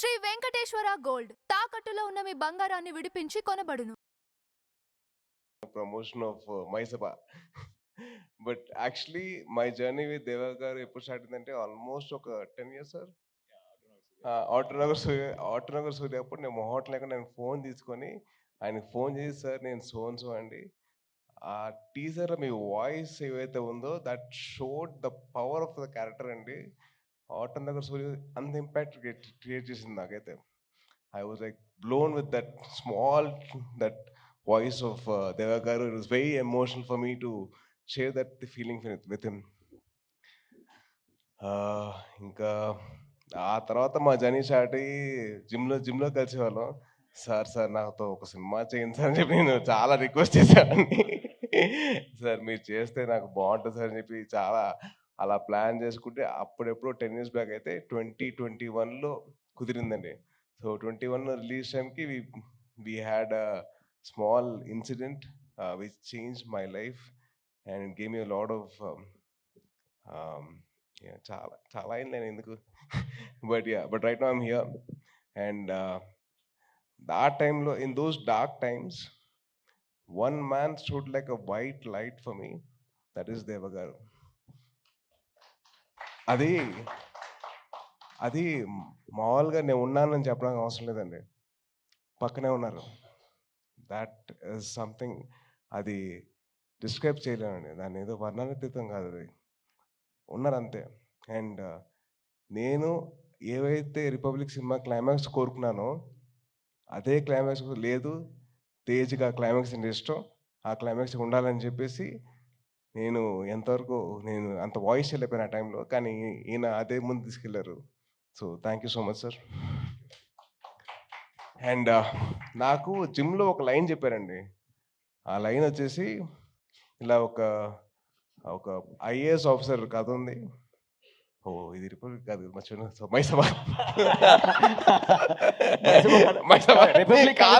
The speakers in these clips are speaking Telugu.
శ్రీ వెంకటేశ్వర గోల్డ్ తాకట్టులో ఉన్న మీ బంగారాన్ని విడిపించి కొనబడును. Promotion of Maisaba. But actually, my journey with Deva garu eppudu start ayindante almost oka 10 years, sir. Autonagar సూర్య అప్పుడు నేను మొహట్ లేక నేను ఫోన్ తీసుకొని ఆయనకు ఫోన్ చేసి, సార్ నేను సో అండి, ఆ టీజర్ మీ వాయిస్ ఏవైతే ఉందో that showed the power of the character అండి. ఆటోనగర్ సూర్య అంత ఇంపాక్ట్ క్రియేట్ చేసింది నాకైతే. I was like blown with that small, that voice of Deva garu. It was very emotional for me to share that the feeling with him. ఇంకా ఆ తర్వాత మా జర్నీ స్టార్ట్ అయ్యి జిమ్లో కలిసేవాళ్ళం. సార్ నాతో ఒక సినిమా చేయండి సార్ అని చెప్పి నేను చాలా రిక్వెస్ట్ చేశానండి. సార్ మీరు చేస్తే నాకు బాగుంటుంది సార్ అని చెప్పి చాలా అలా ప్లాన్ చేసుకుంటే అప్పుడెప్పుడో 10 years బ్యాక్ అయితే 2021లో కుదిరిందండి. సో 21 రిలీజ్ టైంకి we had a small incident which changed my life and it gave me a lot of చాలా అయింది నేను ఎందుకు but right now I'm here and that timeలో in those dark times one man stood like a white light for me, that is Deva garu. అది మామూలుగా నేను ఉన్నానని చెప్పడానికి అవసరం లేదండి, పక్కనే ఉన్నారు. దట్ ఈస్ సంథింగ్, అది డిస్క్రైబ్ చేయలేనండి, దాన్ని ఏదో వర్ణనాతీతం కాదు, అది ఉన్నారు అంతే. అండ్ నేను ఏవైతే రిపబ్లిక్ సినిమా క్లైమాక్స్ కోరుకున్నానో అదే క్లైమాక్స్ లేదు, తేజ్గా క్లైమాక్స్ అంటే ఇష్టం, ఆ క్లైమాక్స్ ఉండాలని చెప్పేసి నేను ఎంతవరకు నేను అంత వాయిస్ వెళ్ళిపోయిన ఆ టైంలో, కానీ ఈయన అదే ముందు తీసుకెళ్లారు. So thank you so much sir. And నాకు జిమ్లో ఒక లైన్ చెప్పారండి. ఆ లైన్ వచ్చేసి ఇలా ఒక ఐఏఎస్ ఆఫీసర్ కథ ఉంది. ఓ ఇది రిపబ్లిక్ కాదు మర్చిపోయినా. సో మైసభ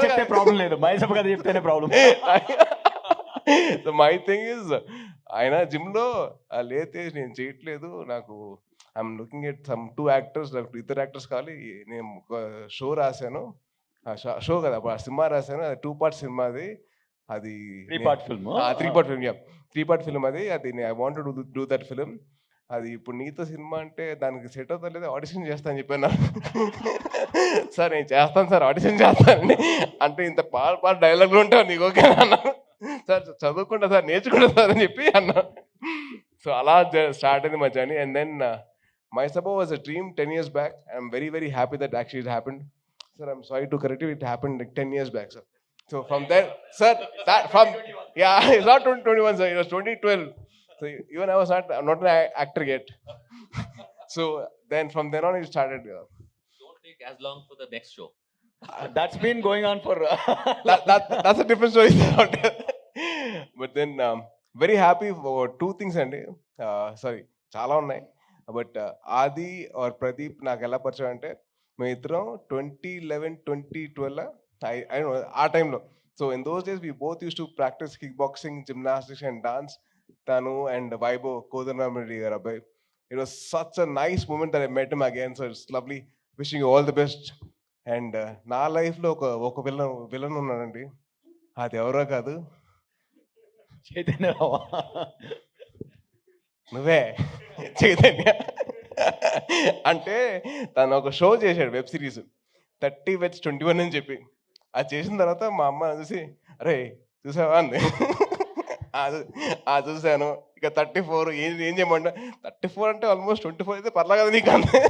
చెప్తే ప్రాబ్లం లేదు, మైసభ కథ చెప్తేనే problem. So my thing is, ఆయన జిమ్లో లేతే నేను చేయట్లేదు, నాకు I'm looking at some 2 actors, నాకు 2 యాక్టర్స్ కావాలి, నేను ఒక షో రాశాను, షో కదా సినిమా రాశాను, అది 2 part సినిమా, అది 3 part film. 3 part film అది I want to do that film. అది ఇప్పుడు నీతో సినిమా అంటే దానికి సెట్ అవుతా లేదా, ఆడిషన్ చేస్తా అని చెప్పాను. సార్ నేను చేస్తాను సార్, ఆడిషన్ చేస్తానండి అంటే, ఇంత పాట డైలాగ్లు ఉంటావు నీకు ఓకే అన్నా. సార్ చదువుకుంటా సార్, నేర్చుకుంటా సార్ అని చెప్పి అన్నా. సో అలా స్టార్ట్ అయింది మా journey. And then Maisaba was a dream 10 years back. I'm very, very happy that actually it happened. Sir, I'm sorry to correct you, it happened like 10 years back, sir. So from there, sir, that from, yeah, it's not 2021, sir, it was 2012. So even I was not an actor yet. So then from then on it started. Don't take as long for the next show. That's been going on for that's a different story. But then very happy for 2 things అండి. సారీ చాలా ఉన్నాయి. బట్ ఆది ఆర్ ప్రదీప్ నాకు ఎలా పరిచయం అంటే, మేము ఇద్దరం 2011-2012 ఆ టైంలో. So in those days we both use to practice kick boxing, gymnastics and dance. తను అండ్ వైభవ్ కోదండరామిరెడ్డి గారు అబ్బాయి. It was such a nice moment that I met him again. So it's lovely, wishing you all the best. And నా లైఫ్లో ఒక విలన్ ఉన్నాడండి, అది ఎవరో కాదు, చైతన్య నువ్వే చైతన్య. అంటే తను ఒక షో చేశాడు, వెబ్ సిరీస్ 30 Weds 21 అని చెప్పి. అది చేసిన తర్వాత మా అమ్మ చూసి, అరే చూసావా అంది. చూశాను. ఇక 34 ఏం చేయమంటా, 34 అంటే ఆల్మోస్ట్ 24 అయితే పర్లా కదా నీకు అంతే.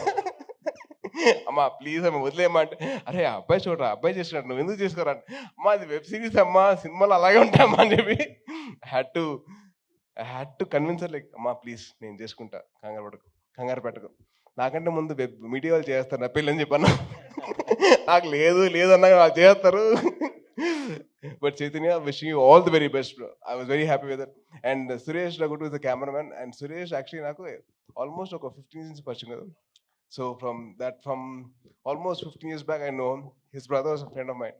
అమ్మా ప్లీజ్ అమ్మ వదిలేయమ్మా అంటే, అరే అబ్బాయి చూడరా, అబ్బాయి చేసినట్టు నువ్వు ఎందుకు చేసుకోరా అంటే, అమ్మా అది వెబ్ సిరీస్ అమ్మా, సినిమాలు అలాగే ఉంటాయమ్మా అని చెప్పి I had to convince her, like, అమ్మా ప్లీజ్ నేను చేసుకుంటా, కంగారు పెట్టకు, నాకంటే ముందు మీడియా వాళ్ళు చేస్తారు నా పెళ్ళని చెప్పన్నా. నాకు లేదు అన్నా వాళ్ళు చేస్తారు. But Chaitanya, wishing you all the very best bro. I was very happy with it. And Suresh Raghudu is the cameraman. And Suresh actually నాకు ఆల్మోస్ట్ ఒక 15 years పరిచయం కదా. So from almost 15 years back I know him. His brother was a friend of mine.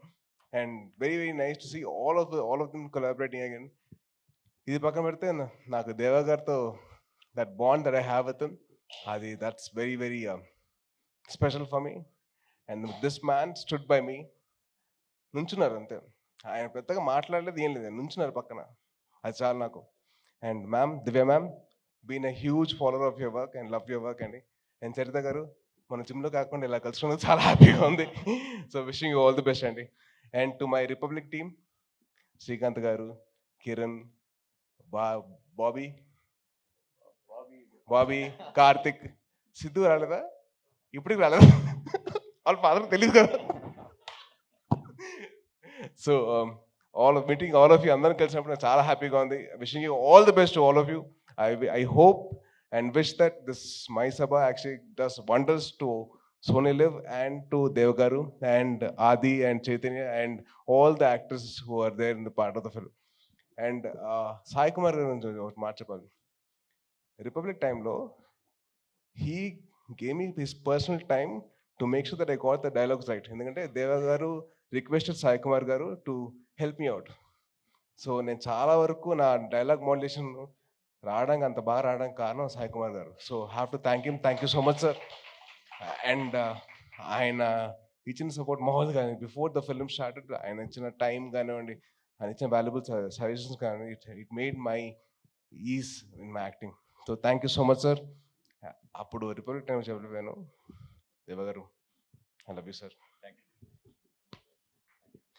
And very, very nice to see all of them collaborating again. ఇది పక్కన పెడితే నాకు దేవా గారితో that bond that I have with him, అది that's very, very special for me. And this man stood by me. నుంచున్నారు అంతే, ఆయన పెద్దగా మాట్లాడలేదు, ఏం లేదు, నుంచున్నారు పక్కన, అది చాలు నాకు. And ma'am, Divya ma'am, been a huge follower of your work and love your work అండి. అండ్ చరిత గారు, మన జిమ్లో కాకుండా ఇలా కలుసుకున్నది చాలా హ్యాపీగా ఉంది. So wishing you all the best అండి. And to my Republic team, Srikanth గారు, కిరణ్, బాబీ, కార్తిక్, సిద్ధు రాలేదా, ఇప్పటికి రాలేదా, వాళ్ళ ఫాదర్ తెలియదు కదా. So all of meeting all of you అందరం కలిసినప్పుడు నాకు చాలా హ్యాపీగా ఉంది. Wishing you all the best to all of you. I hope and wish that this My Sabha actually does wonders to Sony Live and to Dev Garu and Adi and Chaitanya and all the actors who are there in the part of the film. And Sai Kumar gurinchi ఒకటి మాట చెప్పాలి. రిపబ్లిక్ టైంలో he gave me his personal time to make sure that I got the dialogues right. ఎందుకంటే దేవ గారు రిక్వెస్టెడ్ సాయి కుమార్ గారు to help me out. So నేను చాలా వరకు నా డైలాగ్ మోడ్యులేషన్ రావడానికి, అంత బాగా రావడానికి కారణం సాయి కుమార్ గారు. So have to thank him. Thank you so much sir. And ఆయన ఇచ్చిన సపోర్ట్ మామూలు కానీ, బిఫోర్ ద ఫిల్మ్ స్టార్టెడ్ ఆయన ఇచ్చిన టైం కానివ్వండి, ఆయన ఇచ్చిన వాల్యుబుల్ సజెషన్స్ కానివ్వండి, it made my is in my acting. So thank you so much sir. అప్పుడు రిపబ్లిక్ టైం చెప్పలేను దేవ గారు, ఐ లవ్ యూ సార్.